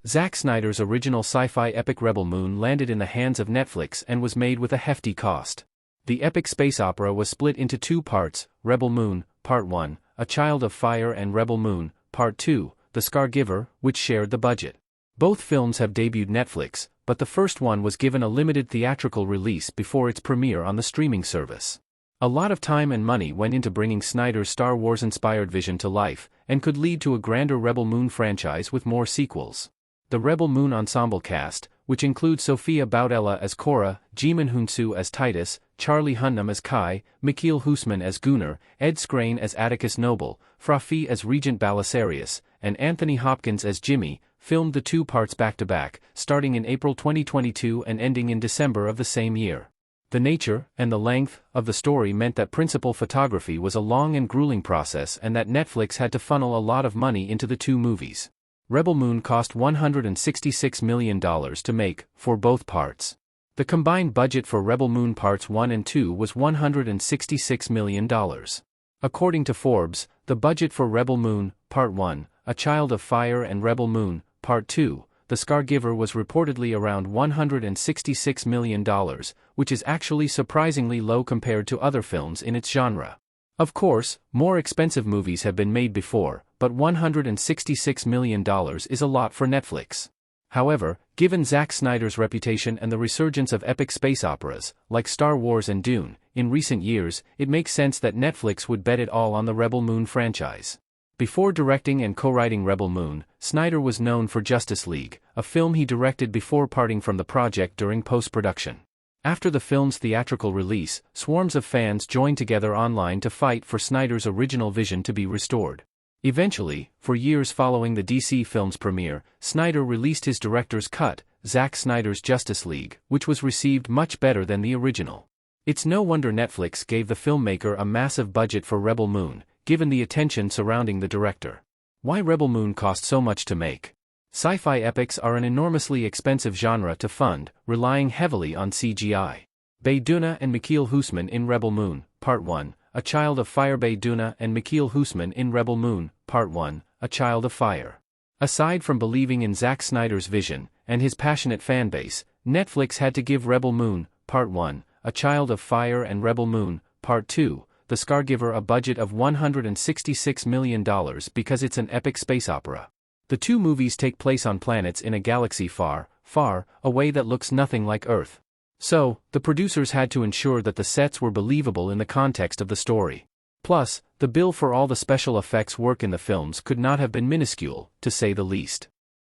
Zack Snyder's original sci-fi epic Rebel Moon landed in the hands of Netflix and was made with a hefty cost. The epic space opera was split into two parts, Rebel Moon, Part 1, A Child of Fire, and Rebel Moon, Part 2, The Scar-Giver, which shared the budget. Both films have debuted Netflix, but the first one was given a limited theatrical release before its premiere on the streaming service. A lot of time and money went into bringing Snyder's Star Wars-inspired vision to life, and could lead to a grander Rebel Moon franchise with more sequels. The Rebel Moon ensemble cast, which includes Sophia Boutella as Cora, Jimin Hunsu as Titus, Charlie Hunnam as Kai, Mikhail Husman as Gunnar, Ed Skrein as Atticus Noble, Frafi as Regent Belisarius, and Anthony Hopkins as Jimmy, filmed the two parts back-to-back, starting in April 2022 and ending in December of the same year. The nature, and the length, of the story meant that principal photography was a long and grueling process and that Netflix had to funnel a lot of money into the two movies. Rebel Moon cost $166 million to make, for both parts. The combined budget for Rebel Moon Parts 1 and 2 was $166 million. According to Forbes, the budget for Rebel Moon, Part 1, A Child of Fire, and Rebel Moon, Part 2, The Scar-Giver was reportedly around $166 million, which is actually surprisingly low compared to other films in its genre. Of course, more expensive movies have been made before, but $166 million is a lot for Netflix. However, given Zack Snyder's reputation and the resurgence of epic space operas, like Star Wars and Dune, in recent years, it makes sense that Netflix would bet it all on the Rebel Moon franchise. Before directing and co-writing Rebel Moon, Snyder was known for Justice League, a film he directed before parting from the project during post-production. After the film's theatrical release, swarms of fans joined together online to fight for Snyder's original vision to be restored. Eventually, for years following the DC film's premiere, Snyder released his director's cut, Zack Snyder's Justice League, which was received much better than the original. It's no wonder Netflix gave the filmmaker a massive budget for Rebel Moon, given the attention surrounding the director. Why Rebel Moon cost so much to make? Sci-fi epics are an enormously expensive genre to fund, relying heavily on CGI. Bey Duna and Mikhail Husman in Rebel Moon, Part 1, A Child of Fire. Bey Duna and Mikhail Husman in Rebel Moon, Part 1, A Child of Fire. Aside from believing in Zack Snyder's vision, and his passionate fanbase, Netflix had to give Rebel Moon, Part 1, A Child of Fire, and Rebel Moon, Part 2, The Scar-Giver a budget of $166 million because it's an epic space opera. The two movies take place on planets in a galaxy far, far away that looks nothing like Earth. So, the producers had to ensure that the sets were believable in the context of the story. Plus, the bill for all the special effects work in the films could not have been minuscule, to say the least.